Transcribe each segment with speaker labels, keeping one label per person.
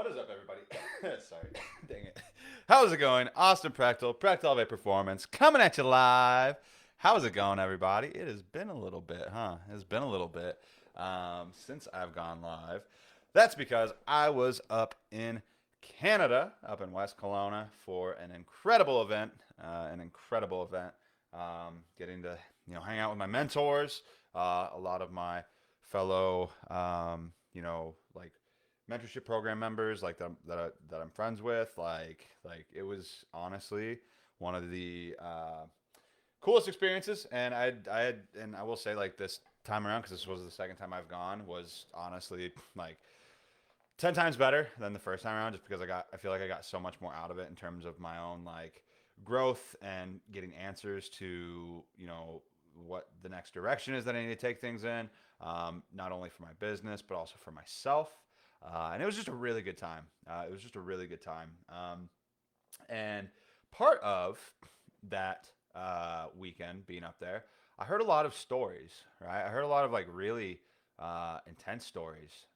Speaker 1: What is up, everybody? Sorry, dang it. How's it going? Austin Prechtelevate Performance, coming at you live. How's it going, everybody? It has been a little bit, huh? It's been a little bit since I've gone live. That's because I was up in Canada, up in West Kelowna, for an incredible event. Getting to hang out with my mentors, a lot of my fellow like mentorship program members like that I'm friends with. Like it was honestly one of the coolest experiences, and I will say, like, this time around, because this was the second time I've gone, was honestly like 10 times better than the first time around, just because I feel like I got so much more out of it in terms of my own like growth and getting answers to what the next direction is that I need to take things in, not only for my business but also for myself. And it was just a really good time. And part of that weekend being up there, I heard a lot of stories. Right, I heard a lot of like really intense stories.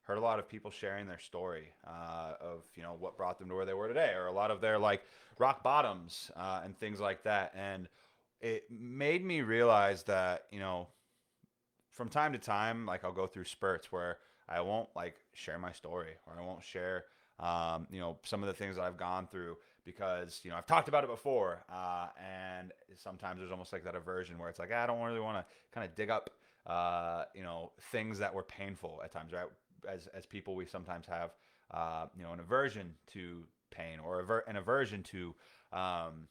Speaker 1: Heard a lot of people sharing their story of what brought them to where they were today, or a lot of their like rock bottoms and things like that. And it made me realize that from time to time, like, I'll go through spurts where I won't like share my story, or I won't share, some of the things that I've gone through, because I've talked about it before, and sometimes there's almost like that aversion where it's like, I don't really want to kind of dig up, things that were painful at times, right? As people, we sometimes have, an aversion to pain, or an aversion to, some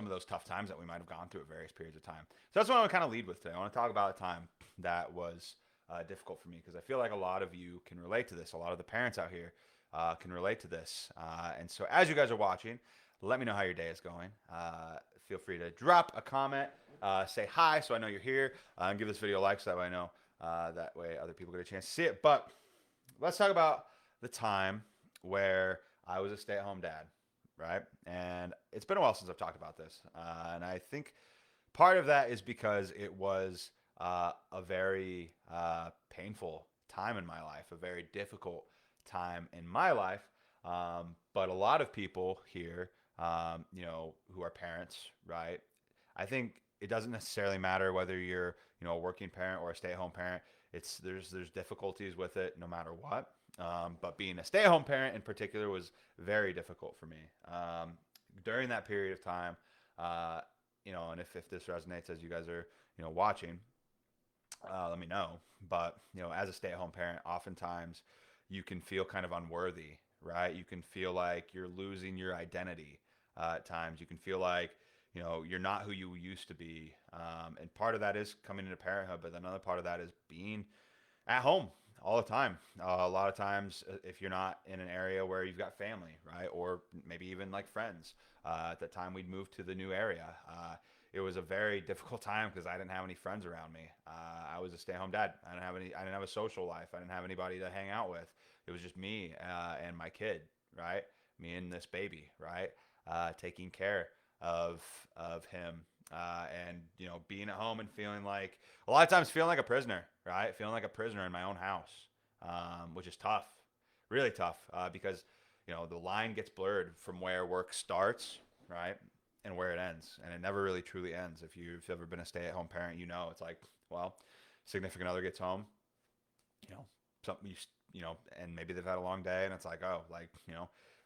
Speaker 1: of those tough times that we might have gone through at various periods of time. So that's what I want to kind of lead with today. I want to talk about a time that was difficult for me, because I feel like a lot of you can relate to this. A lot of the parents out here can relate to this. And so as you guys are watching, let me know how your day is going. Feel free to drop a comment, say hi so I know you're here, and give this video a like so that way I know, that way other people get a chance to see it. But let's talk about the time where I was a stay-at-home dad, right? And it's been a while since I've talked about this, and I think part of that is because it was a very painful time in my life, a very difficult time in my life. But a lot of people here, who are parents, right? I think it doesn't necessarily matter whether you're, a working parent or a stay-at-home parent. There's difficulties with it no matter what. But being a stay-at-home parent in particular was very difficult for me during that period of time. And if this resonates as you guys are watching, let me know. But as a stay-at-home parent, oftentimes you can feel kind of unworthy, right? You can feel like you're losing your identity at times. You can feel like you're not who you used to be, and part of that is coming into parenthood, but another part of that is being at home all the time. A lot of times, if you're not in an area where you've got family, right, or maybe even like friends. At the time we'd moved to the new area, it was a very difficult time because I didn't have any friends around me. I was a stay-at-home dad. I didn't have a social life. I didn't have anybody to hang out with. It was just me and my kid, right? Me and this baby, right? Taking care of him, and being at home and feeling like, a lot of times, feeling like a prisoner, right? Feeling like a prisoner in my own house, which is tough, really tough, because the line gets blurred from where work starts, right, and where it ends, and it never really truly ends. If you've ever been a stay-at-home parent, it's like, well, significant other gets home, something and maybe they've had a long day, and it's like, oh, like,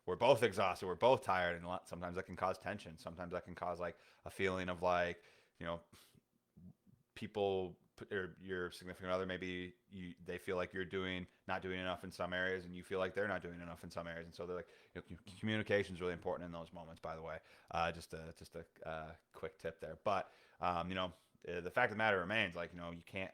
Speaker 1: we're both exhausted, we're both tired, and sometimes that can cause tension. Sometimes that can cause like a feeling of like, people, or your significant other, maybe they feel like you're not doing enough in some areas, and you feel like they're not doing enough in some areas, and so they're like, communication is really important in those moments. By the way, just a quick tip there. But the fact of the matter remains, like,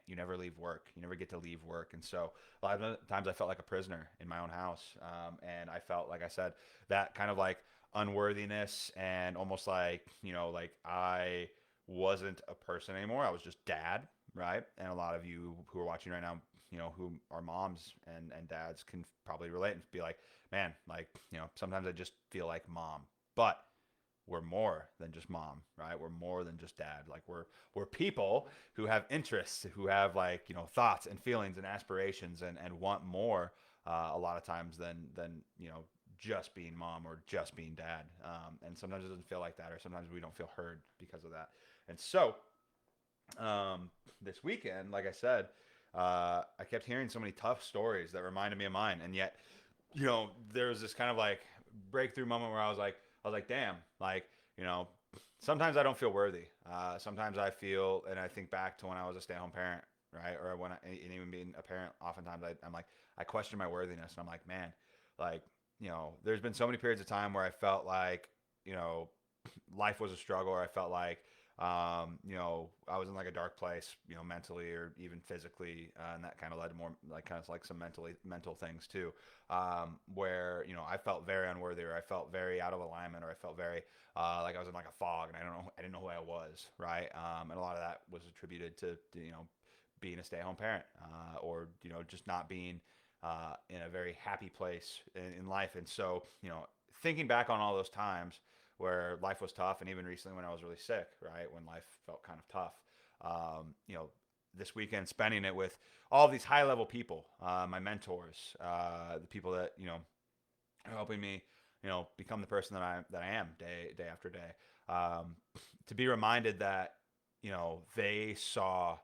Speaker 1: you never leave work, you never get to leave work, and so a lot of times I felt like a prisoner in my own house, and I felt, like I said, that kind of like unworthiness, and almost like like I wasn't a person anymore. I was just dad, right? And a lot of you who are watching right now, who are moms and dads, can probably relate and be like, man, like, sometimes I just feel like mom. But we're more than just mom, right? We're more than just dad. Like, we're people who have interests, who have like, thoughts and feelings and aspirations, and want more a lot of times than just being mom or just being dad. And sometimes it doesn't feel like that, or sometimes we don't feel heard because of that. And so this weekend, like I said, I kept hearing so many tough stories that reminded me of mine, and yet, there was this kind of like breakthrough moment where I was like, damn, like, you know, sometimes I don't feel worthy. Sometimes I feel, and I think back to when I was a stay-at-home parent, right, or and even being a parent, oftentimes I'm like, I question my worthiness, and I'm like, man, like, there's been so many periods of time where I felt like, you know, life was a struggle, or I felt like, I was in like a dark place, mentally or even physically, and that kind of led to more like kind of like some mental things too, where I felt very unworthy, or I felt very out of alignment, or I felt very like I was in like a fog, and I didn't know who I was, right? And a lot of that was attributed to being a stay-at-home parent, or just not being in a very happy place in life. And so, thinking back on all those times where life was tough, and even recently when I was really sick, right, when life felt kind of tough, this weekend spending it with all of these high level people, my mentors, the people that are helping me, become the person that I am day after day. To be reminded that they saw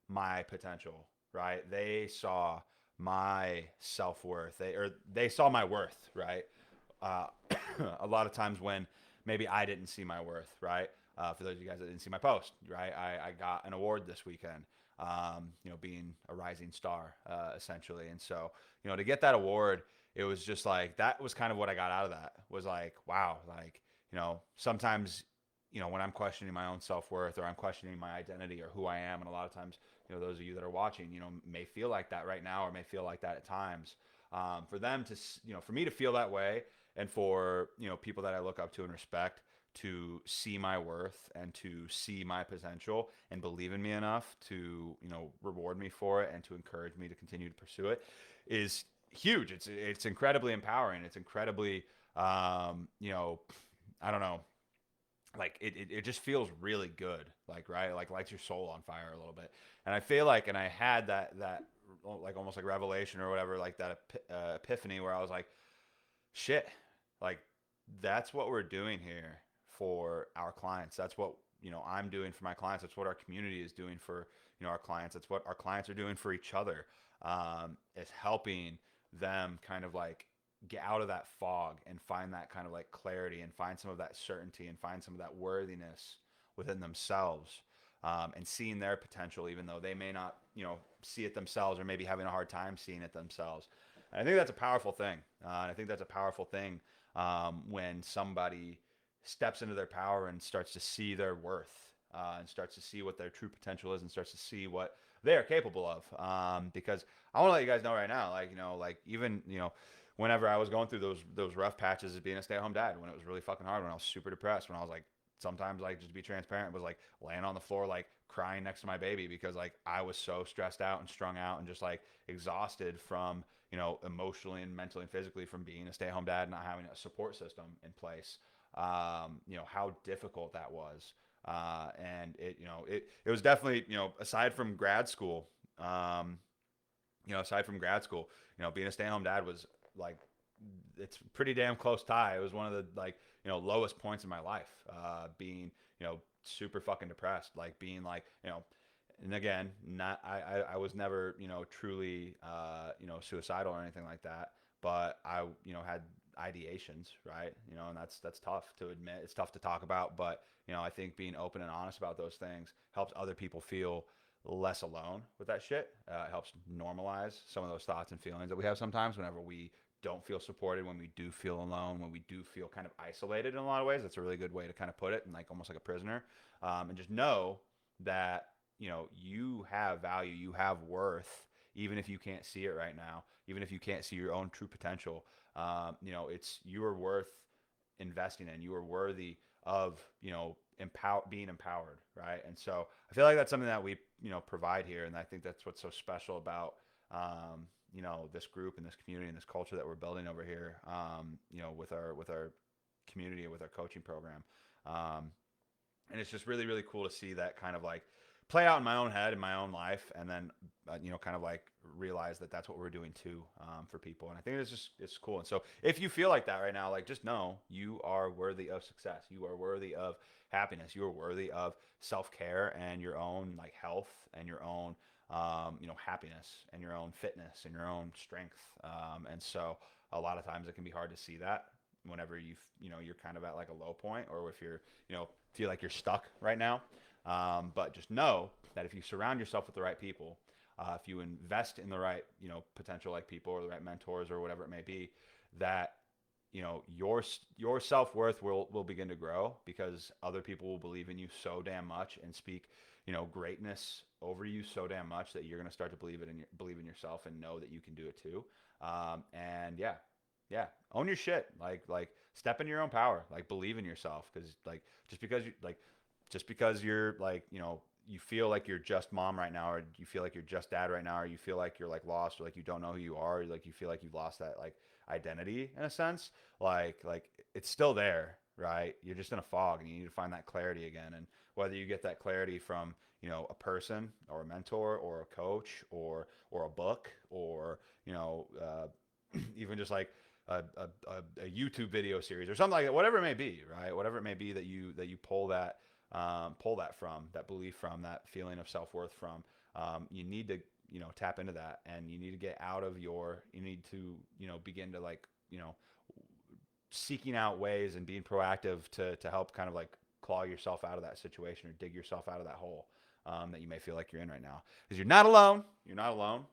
Speaker 1: my potential, right? They saw my self worth. They saw my worth, right? Uh, a lot of times when maybe I didn't see my worth, right? For those of you guys that didn't see my post, right? I got an award this weekend, being a rising star, essentially. And so, to get that award, it was just like, that was kind of what I got out of that, was like, wow, like, sometimes, when I'm questioning my own self-worth, or I'm questioning my identity or who I am. And a lot of times, those of you that are watching, may feel like that right now, or may feel like that at times. For them to, for me to feel that way, and for people that I look up to and respect to see my worth and to see my potential and believe in me enough to reward me for it and to encourage me to continue to pursue it, is huge. It's incredibly empowering. It's incredibly I don't know, like it just feels really good, like, right, like lights your soul on fire a little bit. And I feel like, and I had that like almost like revelation or whatever, like that epiphany, where I was like, shit, like, that's what we're doing here for our clients. That's what I'm doing for my clients. That's what our community is doing for our clients. That's what our clients are doing for each other. Is helping them kind of like get out of that fog and find that kind of like clarity, and find some of that certainty, and find some of that worthiness within themselves, and seeing their potential, even though they may not see it themselves, or maybe having a hard time seeing it themselves. And I think that's a powerful thing. I think that's a powerful thing, when somebody steps into their power and starts to see their worth, and starts to see what their true potential is, and starts to see what they are capable of. Because I want to let you guys know right now, like, like even, whenever I was going through those rough patches of being a stay-at-home dad, when it was really fucking hard, when I was super depressed, when I was like, sometimes, like, just to be transparent, was like laying on the floor, like crying next to my baby, because like I was so stressed out and strung out and just like exhausted from, emotionally and mentally and physically, from being a stay-at-home dad and not having a support system in place. How difficult that was. And it was definitely, aside from grad school, being a stay-at-home dad was like, it's pretty damn close tie. It was one of the, like, lowest points in my life, being, super fucking depressed, like being like, and again, not, I was never, truly, suicidal or anything like that, but I, had ideations, right? And that's tough to admit. It's tough to talk about, but, I think being open and honest about those things helps other people feel less alone with that shit. It helps normalize some of those thoughts and feelings that we have sometimes whenever we don't feel supported, when we do feel alone, when we do feel kind of isolated in a lot of ways. That's a really good way to kind of put it, and like almost like a prisoner. And just know that, you have value, you have worth, even if you can't see it right now, even if you can't see your own true potential. It's, you are worth investing in. You are worthy of, being empowered, right? And so I feel like that's something that we, provide here, and I think that's what's so special about, this group and this community and this culture that we're building over here, with our community and with our coaching program. And it's just really, really cool to see that kind of like play out in my own head, in my own life, and then kind of like realize that that's what we're doing too, for people. And I think it's cool. And so if you feel like that right now, like just know you are worthy of success. You are worthy of happiness. You are worthy of self-care and your own like health and your own happiness and your own fitness and your own strength. And so a lot of times it can be hard to see that whenever you're kind of at like a low point, or if you're feel like you're stuck right now. But just know that if you surround yourself with the right people, if you invest in the right potential like people or the right mentors or whatever it may be, that your self-worth will begin to grow, because other people will believe in you so damn much and speak greatness over you so damn much that you're going to start to believe in yourself and know that you can do it too. And yeah, own your shit. Like step in your own power. Like believe in yourself, because like just because you're like you feel like you're just mom right now, or you feel like you're just dad right now, or you feel like you're like lost, or like you don't know who you are, or like you feel like you've lost that like identity in a sense, like it's still there, right? You're just in a fog, and you need to find that clarity again. And whether you get that clarity from a person or a mentor or a coach or a book, or even just like a YouTube video series or something like that, whatever it may be, right? Whatever it may be that you pull that from, that belief from, that feeling of self-worth from, you need to tap into that, and you need to get out of you need to begin to like seeking out ways and being proactive to help kind of like claw yourself out of that situation, or dig yourself out of that hole that you may feel like you're in right now. Because you're not alone. You're not alone.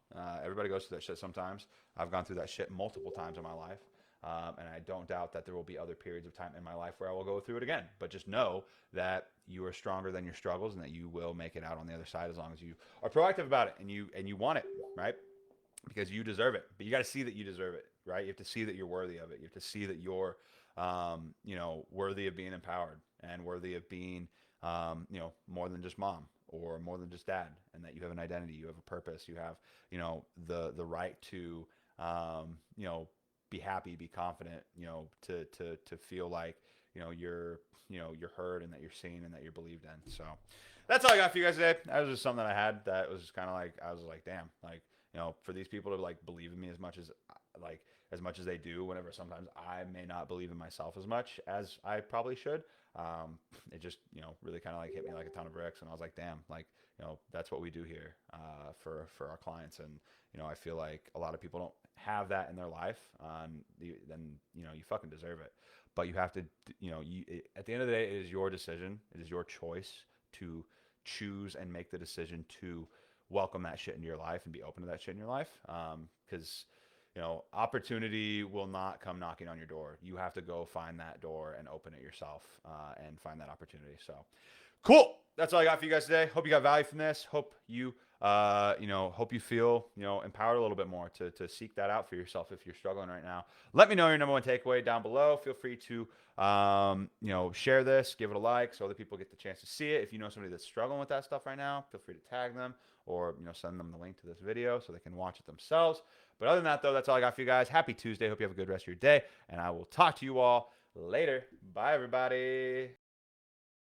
Speaker 1: Everybody goes through that shit sometimes. I've gone through that shit multiple times in my life. And I don't doubt that there will be other periods of time in my life where I will go through it again. But just know that you are stronger than your struggles, and that you will make it out on the other side, as long as you are proactive about it and you want it, right? Because you deserve it. But you got to see that you deserve it, right? You have to see that you're worthy of it. You have to see that you're, worthy of being empowered, and worthy of being, more than just mom or more than just dad, and that you have an identity, you have a purpose, you have, the right to, be happy, be confident, to feel like, you're heard, and that you're seen, and that you're believed in. So that's all I got for you guys today. That was just something that I had that was kind of like, I was like, damn, like, for these people to like believe in me as much as they do, whenever sometimes I may not believe in myself as much as I probably should. It just, really kind of like hit me like a ton of bricks. And I was like, damn, like, that's what we do here, for our clients. And, I feel like a lot of people don't have that in their life. Then, you fucking deserve it. But you have to, at the end of the day, it is your decision. It is your choice to choose and make the decision to welcome that shit into your life and be open to that shit in your life. Because, opportunity will not come knocking on your door. You have to go find that door and open it yourself, and find that opportunity. So cool. That's all I got for you guys today. Hope you got value from this. Hope you, hope you feel, empowered a little bit more to seek that out for yourself if you're struggling right now. Let me know your number one takeaway down below. Feel free to, share this, give it a like, so other people get the chance to see it. If you know somebody that's struggling with that stuff right now, feel free to tag them, or, send them the link to this video so they can watch it themselves. But other than that, though, that's all I got for you guys. Happy Tuesday. Hope you have a good rest of your day, and I will talk to you all later. Bye, everybody.